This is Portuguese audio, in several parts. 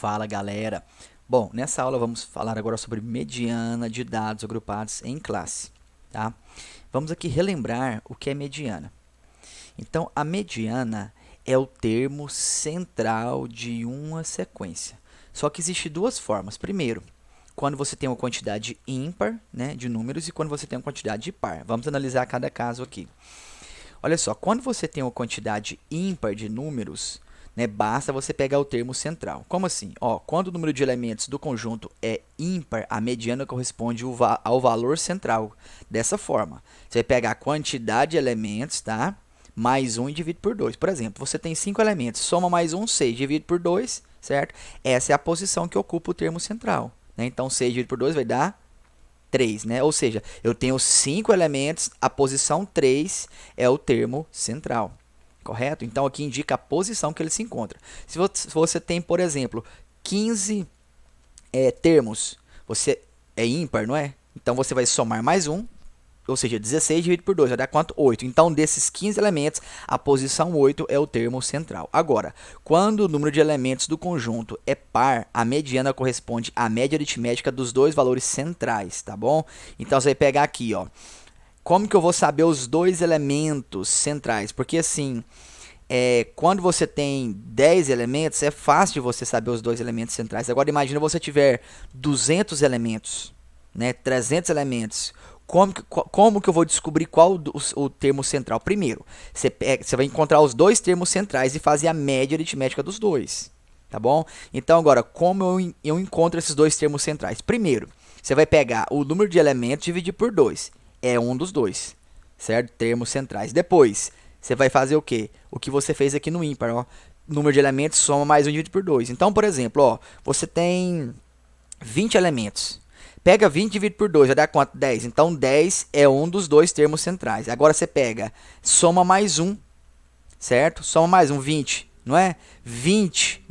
Fala galera! Bom, nessa aula vamos falar agora sobre mediana de dados agrupados em classe, tá? Vamos aqui relembrar o que é mediana. Então, a mediana é o termo central de uma sequência. Só que existe duas formas. Primeiro, quando você tem uma quantidade ímpar, né, de números e quando você tem uma quantidade par. Vamos analisar cada caso aqui. Olha só, quando você tem uma quantidade ímpar de números, né, basta você pegar o termo central. Como assim? Ó, quando o número de elementos do conjunto é ímpar, a mediana corresponde ao valor central. Dessa forma, você vai pegar a quantidade de elementos, tá? Mais 1 e divide por 2. Por exemplo, você tem 5 elementos, soma mais 1, 6, divide por 2, certo? Essa é a posição que ocupa o termo central, né? Então, 6 dividido por 2 vai dar 3, né? Ou seja, eu tenho 5 elementos, a posição 3 é o termo central, correto? Então, aqui indica a posição que ele se encontra. Se você tem, por exemplo, 15 termos, você é ímpar, não é? Então, você vai somar mais 1, ou seja, 16 dividido por 2 vai dar quanto? 8. Então, desses 15 elementos, a posição 8 é o termo central. Agora, quando o número de elementos do conjunto é par, a mediana corresponde à média aritmética dos dois valores centrais, tá bom? Então, você vai pegar aqui, ó. Como que eu vou saber os dois elementos centrais? Porque, assim, quando você tem 10 elementos, é fácil de você saber os dois elementos centrais. Agora, imagina você tiver 200 elementos, né? 300 elementos. Como que eu vou descobrir qual o termo central? Primeiro, você vai encontrar os dois termos centrais e fazer a média aritmética dos dois, tá bom? Então, agora, como eu encontro esses dois termos centrais? Primeiro, você vai pegar o número de elementos e dividir por 2. É um dos dois, certo? Termos centrais. Depois, você vai fazer o quê? O que você fez aqui no ímpar, ó. Número de elementos, soma mais 1 e divide por 2. Então, por exemplo, ó, você tem 20 elementos. Pega 20 e divide por 2, vai dar quanto? 10. Então, 10 é um dos dois termos centrais. Agora, você pega, soma mais 1, certo? Soma mais 1, 20, não é? 20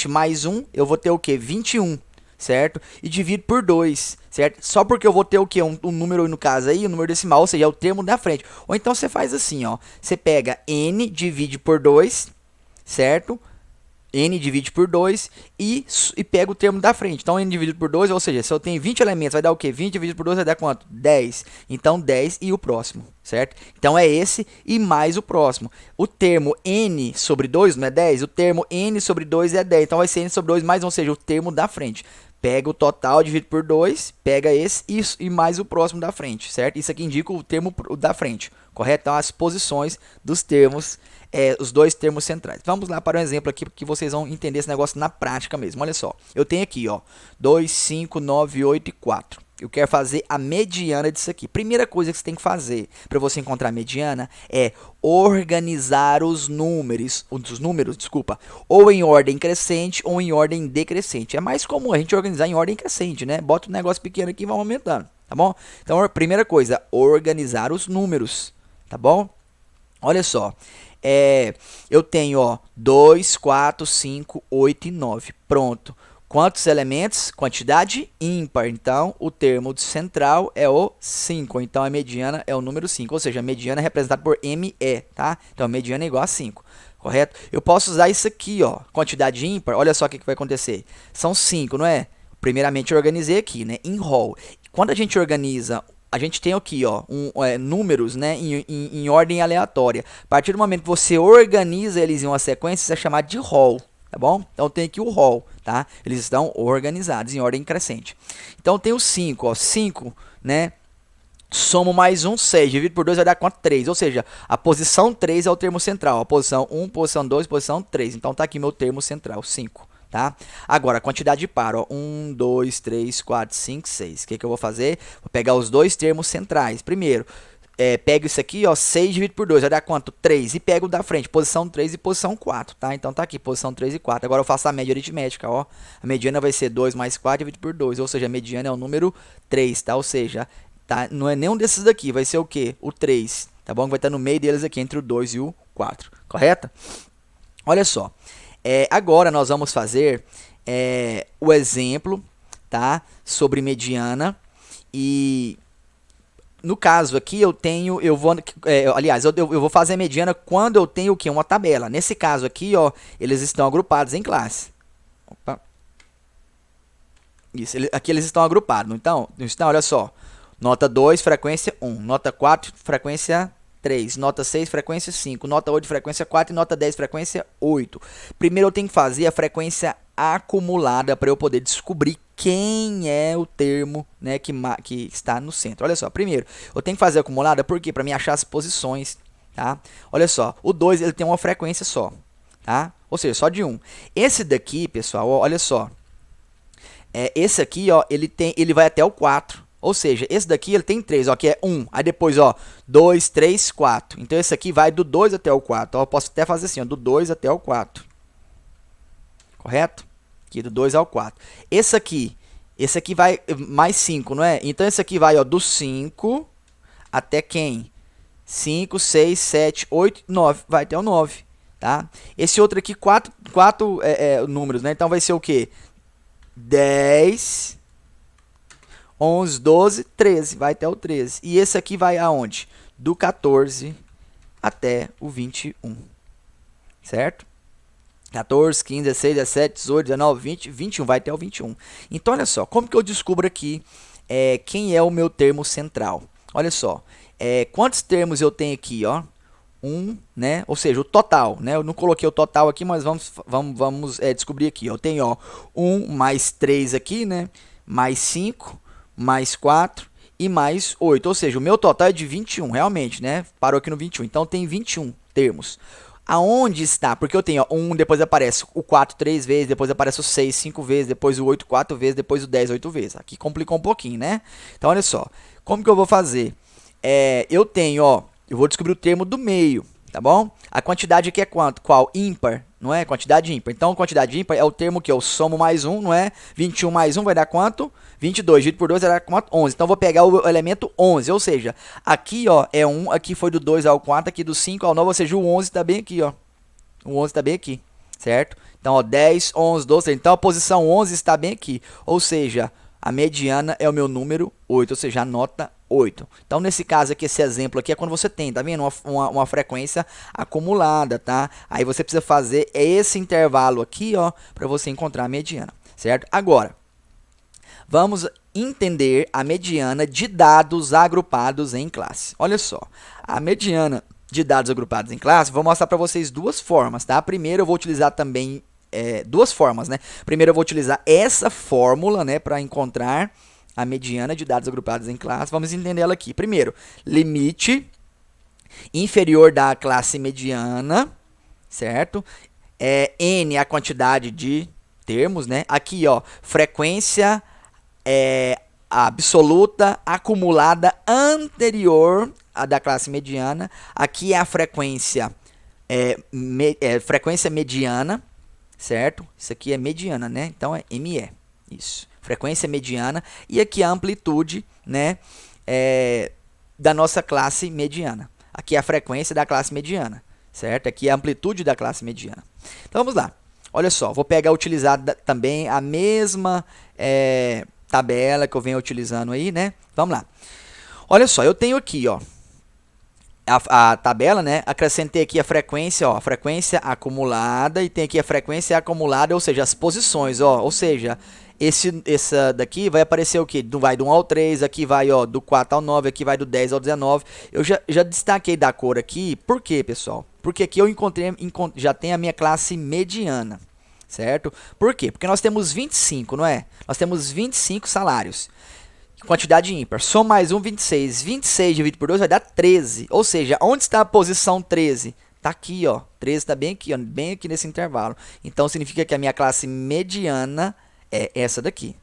mais 1, eu vou ter o quê? 21, certo? E divido por 2, certo? Só porque eu vou ter o quê? Um número, no caso aí, um número decimal, ou seja, é o termo da frente. Ou então, você faz assim, ó. Você pega n, divide por 2, certo? N divide por 2 e pega o termo da frente. Então, n dividido por 2, ou seja, se eu tenho 20 elementos, vai dar o quê? 20 dividido por 2 vai dar quanto? 10. Então, 10 e o próximo, certo? Então, é esse e mais o próximo. O termo n sobre 2 não é 10? O termo n sobre 2 é 10. Então, vai ser n sobre 2 mais, ou seja, o termo da frente. Pega o total, divide por 2, pega esse e mais o próximo da frente, certo? Isso aqui indica o termo da frente, correto? Então, as posições dos termos, os dois termos centrais. Vamos lá para um exemplo aqui, que vocês vão entender esse negócio na prática mesmo. Olha só, eu tenho aqui, ó, 2, 5, 9, 8 e 4. Eu quero fazer a mediana disso aqui. Primeira coisa que você tem que fazer para você encontrar a mediana é organizar os números, desculpa, ou em ordem crescente ou em ordem decrescente. É mais comum a gente organizar em ordem crescente, né? Bota um negócio pequeno aqui e vai aumentando, tá bom? Então, primeira coisa, organizar os números, tá bom? Olha só, eu tenho, ó, 2, 4, 5, 8 e 9. Pronto. Quantos elementos? Quantidade ímpar. Então, o termo central é o 5. Então, a mediana é o número 5. Ou seja, a mediana é representada por ME, tá? Então, a mediana é igual a 5. Correto? Eu posso usar isso aqui, ó. Quantidade ímpar. Olha só o que vai acontecer. São 5, não é? Primeiramente, eu organizei aqui, né? Em rol. Quando a gente organiza, a gente tem aqui, ó, números, né, em ordem aleatória. A partir do momento que você organiza eles em uma sequência, isso é chamado de rol. Tá bom? Então, tem aqui o rol, tá? Eles estão organizados em ordem crescente. Então, tem o 5, ó. 5, né? Somo mais 1, 6. Dividido por 2 vai dar quanto? 3. Ou seja, a posição 3 é o termo central. A posição 1, posição 2, posição 3. Então, tá aqui meu termo central, 5. Tá? Agora, a quantidade de par, ó, 1, 2, 3, 4, 5, 6. O que eu vou fazer? Vou pegar os dois termos centrais. Primeiro, pego isso aqui, ó, 6 dividido por 2, vai dar quanto? 3. E pego o da frente, posição 3 e posição 4, tá? Então, tá aqui, posição 3 e 4. Agora, eu faço a média aritmética, ó. A mediana vai ser 2 mais 4 dividido por 2, ou seja, a mediana é o número 3, tá? Ou seja, tá? Não é nenhum desses daqui, vai ser o quê? O 3, tá bom? Vai estar no meio deles aqui, entre o 2 e o 4, correto? Olha só. Agora, nós vamos fazer o exemplo, tá? Sobre mediana. E no caso aqui, aliás, eu vou fazer a mediana quando eu tenho o quê? Uma tabela. Nesse caso aqui, ó, eles estão agrupados em classe. Opa. Isso, aqui eles estão agrupados. Então, olha só. Nota 2, frequência 1. Nota 4, frequência 3. Nota 6, frequência 5. Nota 8, frequência 4. E nota 10, frequência 8. Primeiro eu tenho que fazer a frequência acumulada para eu poder descobrir quem é o termo, né, que está no centro. Olha só, primeiro, eu tenho que fazer a acumulada porque para me achar as posições, tá? Olha só, o 2 ele tem uma frequência só, tá? Ou seja, só de 1. Esse daqui, pessoal, ó, olha só. Esse aqui, ó, ele vai até o 4. Ou seja, esse daqui ele tem 3, ó, que é 1. Aí depois, ó, 2, 3, 4. Então esse aqui vai do 2 até o 4. Ó, eu posso até fazer assim, ó, do 2 até o 4. Correto? Aqui do 2 ao 4. Esse aqui vai mais 5, não é? Então esse aqui vai, ó, do 5 até quem? 5, 6, 7, 8, 9. Vai até o 9, tá? Esse outro aqui, 4 números, né? Então vai ser o quê? 10, 11, 12, 13. Vai até o 13. E esse aqui vai aonde? Do 14 até o 21. Certo? 14, 15, 16, 17, 18, 19, 20, 21. Vai até o 21. Então, olha só. Como que eu descubro aqui quem é o meu termo central? Olha só. Quantos termos eu tenho aqui, ó? Né? Ou seja, o total, né? Eu não coloquei o total aqui, mas vamos descobrir aqui. Eu tenho, ó, 1 mais 3 aqui, né? Mais 5, mais 4 e mais 8. Ou seja, o meu total é de 21, realmente, né? Parou aqui no 21. Então, tem 21 termos. Aonde está? Porque eu tenho, ó, 1, depois aparece o 4 3 vezes, depois aparece o 6 5 vezes, depois o 8 4 vezes, depois o 10 8 vezes. Aqui complicou um pouquinho, né? Então, olha só. Como que eu vou fazer? Eu tenho, ó, eu vou descobrir o termo do meio, tá bom? A quantidade aqui é quanto? Qual? Ímpar, não é? Quantidade ímpar. Então, quantidade ímpar é o termo que eu somo mais 1, não é? 21 mais 1 vai dar quanto? 22. Dividido por 2 vai dar quanto? 11. Então, eu vou pegar o elemento 11, ou seja, aqui, ó, é 1, aqui foi do 2 ao 4, aqui do 5 ao 9, ou seja, o 11 está bem aqui, ó. O 11 está bem aqui, certo? Então, ó, 10, 11, 12, 13. Então, a posição 11 está bem aqui, ou seja, a mediana é o meu número 8, ou seja, a nota 8. Então, nesse caso aqui, esse exemplo aqui é quando você tem, tá vendo? Uma frequência acumulada, tá? Aí você precisa fazer esse intervalo aqui, ó, para você encontrar a mediana, certo? Agora, vamos entender a mediana de dados agrupados em classe. Olha só, a mediana de dados agrupados em classe, vou mostrar para vocês duas formas, tá? Primeiro, eu vou utilizar também duas formas, né? Primeiro, eu vou utilizar essa fórmula, né, para encontrar a mediana de dados agrupados em classe. Vamos entender ela aqui. Primeiro, limite inferior da classe mediana, certo? N a quantidade de termos, né? Aqui, ó, frequência absoluta acumulada anterior à da classe mediana. Aqui é a frequência frequência mediana, certo? Isso aqui é mediana, né? Então é ME, isso. Frequência mediana. E aqui a amplitude, né, da nossa classe mediana. Aqui é a frequência da classe mediana, certo? Aqui é a amplitude da classe mediana. Então vamos lá. Olha só, vou utilizar também a mesma tabela que eu venho utilizando aí, né? Vamos lá. Olha só, eu tenho aqui, ó, a tabela, né? Acrescentei aqui a frequência, ó, a frequência acumulada, e tem aqui a frequência acumulada, ou seja, as posições, ó, ou seja, essa daqui vai aparecer o que? Vai do 1 ao 3, aqui vai, ó, do 4 ao 9, aqui vai do 10 ao 19. Eu já destaquei da cor aqui, por quê, pessoal? Porque aqui eu já tem a minha classe mediana, certo? Por quê? Porque nós temos 25, não é? Nós temos 25 salários. Quantidade ímpar. Soma mais 1, 26. 26 dividido por 2 vai dar 13. Ou seja, onde está a posição 13? Está aqui, ó. 13 está bem aqui, ó, bem aqui nesse intervalo. Então, significa que a minha classe mediana é essa daqui.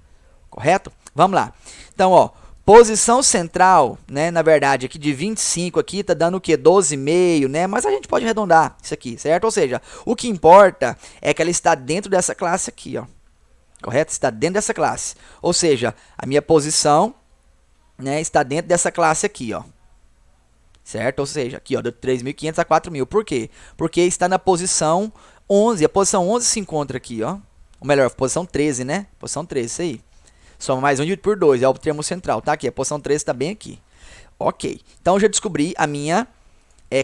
Correto? Vamos lá. Então, ó, posição central, né? Na verdade, aqui de 25 aqui tá dando o quê? 12,5, né? Mas a gente pode arredondar isso aqui, certo? Ou seja, o que importa é que ela está dentro dessa classe aqui, ó. Correto? Está dentro dessa classe. Ou seja, a minha posição, né, está dentro dessa classe aqui, ó. Certo? Ou seja, aqui, ó, de 3.500 a 4.000. Por quê? Porque está na posição 11. A posição 11 se encontra aqui, ó. Ou melhor, posição 13, né? Posição 13, isso aí. Soma mais 1 dividido por 2, é o termo central, tá? Aqui, a posição 13 está bem aqui. Ok. Então, eu já descobri a minha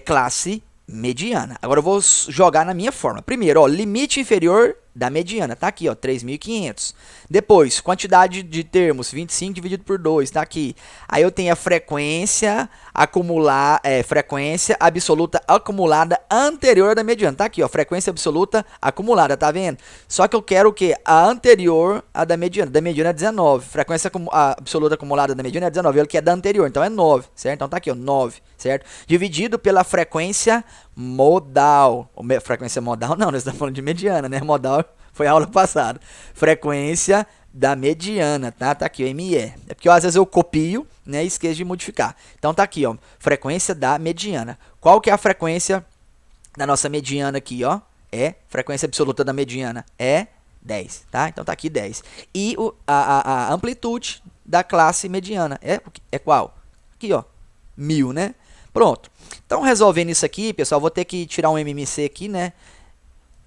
classe mediana. Agora, eu vou jogar na minha forma. Primeiro, ó, limite inferior da mediana, tá aqui, ó, 3.500. Depois, quantidade de termos, 25 dividido por 2, tá aqui. Aí eu tenho a frequência frequência absoluta acumulada anterior da mediana, tá aqui, ó, frequência absoluta acumulada, tá vendo? Só que eu quero o quê? A anterior à da mediana é 19, frequência absoluta acumulada da mediana é 19, ele que é da anterior, então é 9, certo? Então tá aqui, ó, 9, certo? Dividido pela frequência modal. Frequência modal não, nós estamos falando de mediana, né? Modal foi a aula passada. Frequência da mediana, tá? Tá aqui o ME. É porque às vezes eu copio, né, e esqueço de modificar. Então tá aqui, ó, frequência da mediana. Qual que é a frequência da nossa mediana aqui, ó? É frequência absoluta da mediana é 10, tá? Então tá aqui 10. E a amplitude da classe mediana é qual? Aqui, ó, 1000, né? Pronto. Então, resolvendo isso aqui, pessoal, vou ter que tirar um MMC aqui, né?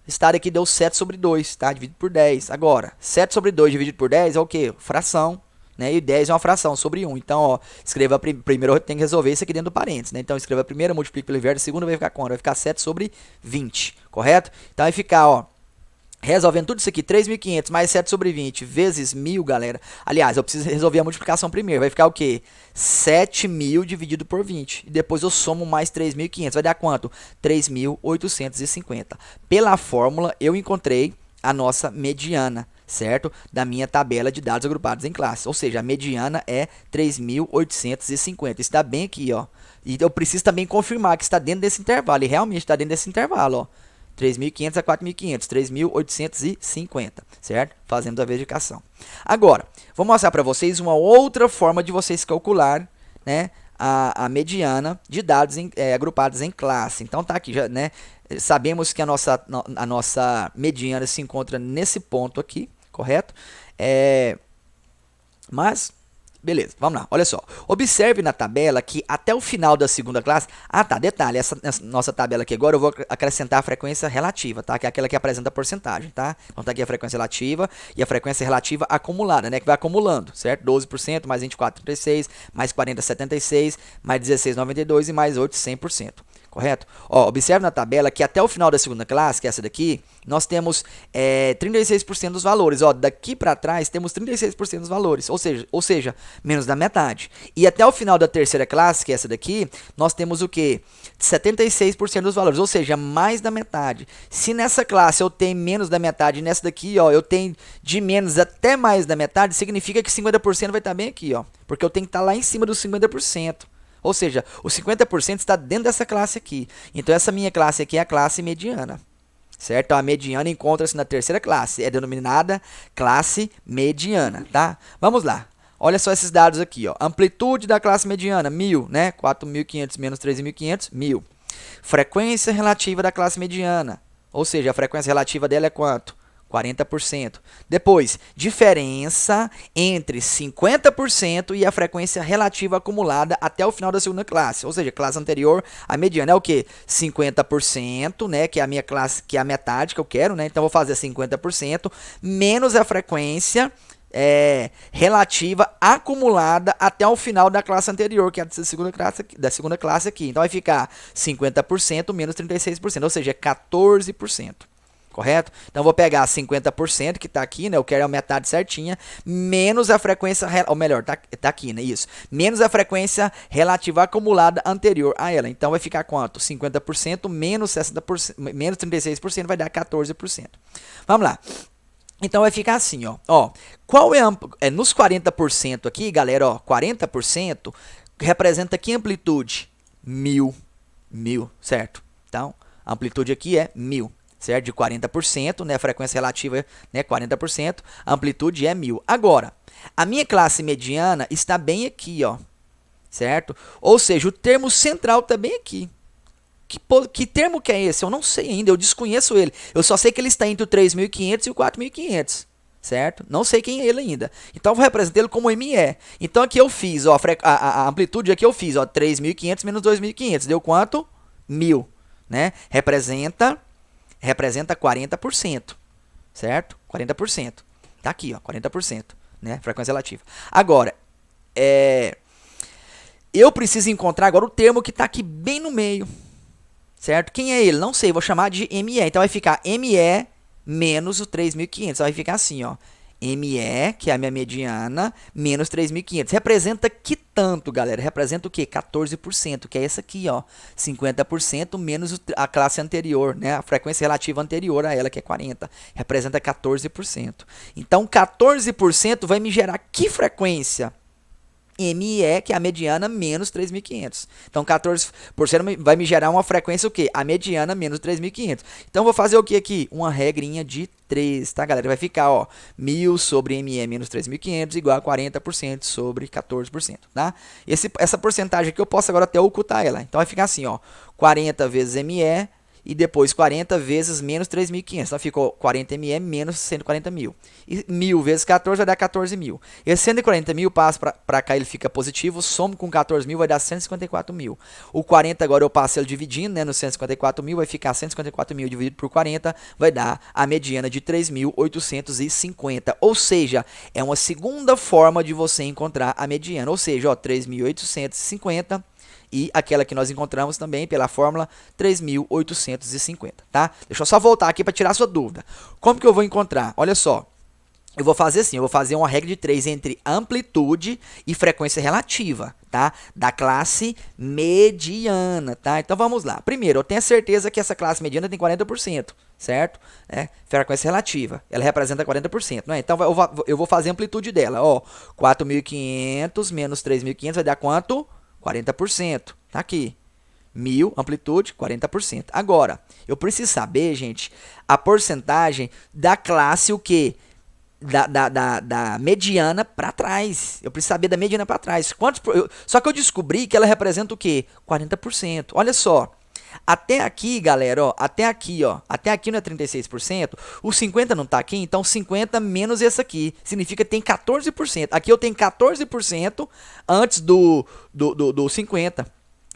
Estar aqui deu 7 sobre 2, tá? Dividido por 10. Agora, 7 sobre 2 dividido por 10 é o quê? Fração, né? E 10 é uma fração sobre 1. Então, ó, escreva primeiro, eu tenho que resolver isso aqui dentro do parênteses, né? Então, escreva a primeira, multiplique pelo inverso, a segunda vai ficar quanto? Vai ficar 7 sobre 20, correto? Então, vai ficar, ó, resolvendo tudo isso aqui, 3.500 mais 7 sobre 20 vezes 1.000, galera. Aliás, eu preciso resolver a multiplicação primeiro. Vai ficar o quê? 7.000 dividido por 20. E depois eu somo mais 3.500. Vai dar quanto? 3.850. Pela fórmula, eu encontrei a nossa mediana, certo? Da minha tabela de dados agrupados em classes. Ou seja, a mediana é 3.850. Está bem aqui, ó. E eu preciso também confirmar que está dentro desse intervalo. E realmente está dentro desse intervalo, ó. 3.500 a 4.500, 3.850, certo? Fazendo a verificação. Agora, vou mostrar para vocês uma outra forma de vocês calcular, né, a mediana de dados agrupados em classe. Então, tá aqui, já, né? Sabemos que a nossa mediana se encontra nesse ponto aqui, correto? Mas... beleza, vamos lá, olha só. Observe na tabela que até o final da segunda classe... ah, tá, detalhe, essa nossa tabela aqui agora eu vou acrescentar a frequência relativa, tá? Que é aquela que apresenta a porcentagem, tá? Então tá aqui a frequência relativa e a frequência relativa acumulada, né? Que vai acumulando, certo? 12%, mais 24,36, mais 40,76, mais 16,92 e mais 8, 100%. Correto? Ó, observe na tabela que até o final da segunda classe, que é essa daqui, nós temos 36% dos valores. Ó, daqui para trás temos 36% dos valores, ou seja, menos da metade. E até o final da terceira classe, que é essa daqui, nós temos o quê? 76% dos valores, ou seja, mais da metade. Se nessa classe eu tenho menos da metade, nessa daqui, ó, eu tenho de menos até mais da metade, significa que 50% vai estar bem aqui, ó, porque eu tenho que estar lá em cima dos 50%. Ou seja, os 50% está dentro dessa classe aqui. Então, essa minha classe aqui é a classe mediana. Certo? Então, a mediana encontra-se na terceira classe. É denominada classe mediana, tá? Vamos lá. Olha só esses dados aqui, ó. Amplitude da classe mediana, 1.000, né? 4.500 menos 13.500, 1.000. Frequência relativa da classe mediana. Ou seja, a frequência relativa dela é quanto? 40%. Depois, diferença entre 50% e a frequência relativa acumulada até o final da segunda classe. Ou seja, classe anterior, a mediana é o quê? 50%, né? Que é a minha classe, que é a metade que eu quero, né? Então, eu vou fazer 50% menos a frequência relativa acumulada até o final da classe anterior, que é da segunda classe aqui. Então, vai ficar 50% menos 36%, ou seja, 14%. Correto? Então, eu vou pegar 50% que está aqui, né? Eu quero a metade certinha, menos a frequência, ou melhor, tá aqui, né? Isso. Menos a frequência relativa acumulada anterior a ela. Então, vai ficar quanto? 50% menos 60%, menos 36% vai dar 14%. Vamos lá. Então, vai ficar assim, ó. Qual é nos 40% aqui, galera, ó, 40% representa que amplitude? 1.000, certo? Então, a amplitude aqui é 1.000. Certo? De 40%, né? A frequência relativa, né? 40%, a amplitude é 1.000. Agora, a minha classe mediana está bem aqui, ó. Certo? Ou seja, o termo central está bem aqui. Que termo que é esse? Eu não sei ainda, eu desconheço ele. Eu só sei que ele está entre o 3.500 e o 4.500. Certo? Não sei quem é ele ainda. Então, eu vou representar ele como ME. Então, aqui eu fiz, ó, a amplitude aqui eu fiz, ó, 3.500 menos 2.500. Deu quanto? 1.000. Né? Representa 40%, certo? 40%. Tá aqui, ó, 40%, né? Frequência relativa. Agora, eu preciso encontrar agora o termo que está aqui bem no meio, certo? Quem é ele? Não sei, vou chamar de ME. Então, vai ficar ME menos o 3.500. Vai ficar assim, ó. ME, que é a minha mediana, menos 3.500. Representa que tanto, galera? Representa o quê? 14%, que é essa aqui, ó. 50% menos a classe anterior, né? A frequência relativa anterior a ela, que é 40. Representa 14%. Então, 14% vai me gerar que frequência? ME, que é a mediana, menos 3.500. Então, 14% vai me gerar uma frequência o quê? A mediana menos 3.500. Então, vou fazer o que aqui? Uma regrinha de 3, tá, galera? Vai ficar, ó, 1.000 sobre ME menos 3.500 igual a 40% sobre 14%, tá? Essa porcentagem aqui eu posso agora até ocultar ela. Então, vai ficar assim, ó, 40 vezes ME e depois 40 vezes menos 3.500. Então, ficou 40 ME menos 140 mil. E 1.000 vezes 14 vai dar 14 mil. Esse 140 mil passa para cá, ele fica positivo. Somo com 14 mil vai dar 154 mil. O 40 agora eu passo ele dividindo, né, no 154 mil. Vai ficar 154 mil dividido por 40. Vai dar a mediana de 3.850. Ou seja, é uma segunda forma de você encontrar a mediana. Ou seja, ó, 3.850 e aquela que nós encontramos também pela fórmula 3.850, tá? Deixa eu só voltar aqui para tirar a sua dúvida. Como que eu vou encontrar? Olha só, eu vou fazer assim, eu vou fazer uma regra de 3 entre amplitude e frequência relativa, tá? Da classe mediana, tá? Então vamos lá. Primeiro, eu tenho a certeza que essa classe mediana tem 40%, certo? Frequência relativa, ela representa 40%, né? Então eu vou fazer a amplitude dela, ó. 4.500 menos 3.500 vai dar quanto? 40%, tá aqui. 1.000, amplitude, 40%. Agora, eu preciso saber, gente, a porcentagem da classe o quê? Da mediana para trás. Eu preciso saber da mediana para trás. Só que eu descobri que ela representa o quê? 40%. Olha só. Até aqui, galera, ó, até aqui não é 36%, o 50 não tá aqui, então 50 menos esse aqui, significa que tem 14%. Aqui eu tenho 14% antes do 50%.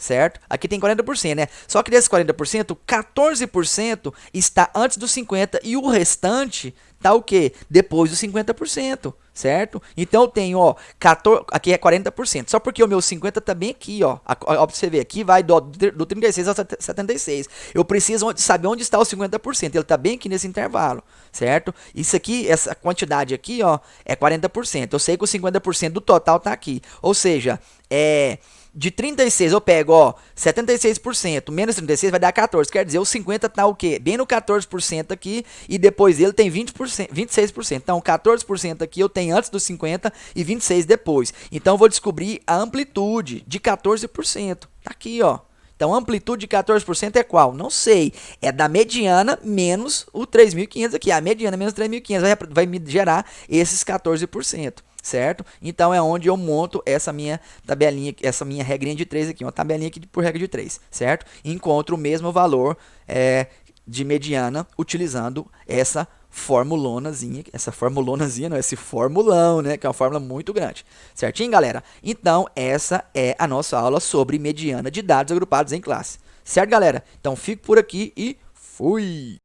Certo? Aqui tem 40%, né? Só que desses 40%, 14% está antes dos 50% e o restante tá o quê? Depois dos 50%, certo? Então eu tenho, ó, 14, aqui é 40%. Só porque o meu 50 tá bem aqui, ó. Ó, pra você ver, aqui vai do 36 ao 76. Eu preciso saber onde está o 50%. Ele tá bem aqui nesse intervalo, certo? Isso aqui, essa quantidade aqui, ó, é 40%. Eu sei que o 50% do total tá aqui. Ou seja, de 36 eu pego, ó, 76% menos 36 vai dar 14. Quer dizer, o 50 tá o quê? Bem no 14% aqui e depois ele tem 20%, 26%. Então, 14% aqui eu tenho antes dos 50 e 26 depois. Então, eu vou descobrir a amplitude de 14%. Tá aqui, ó. Então, a amplitude de 14% é qual? Não sei. É da mediana menos o 3.500 aqui. A mediana menos 3.500 vai me gerar esses 14%. Certo? Então é onde eu monto essa minha tabelinha, essa minha regrinha de 3 aqui, uma tabelinha aqui por regra de 3, certo? E encontro o mesmo valor de mediana utilizando essa formulonazinha, não, esse formulão, né, que é uma fórmula muito grande. Certinho, galera? Então essa é a nossa aula sobre mediana de dados agrupados em classe. Certo, galera? Então fico por aqui e fui!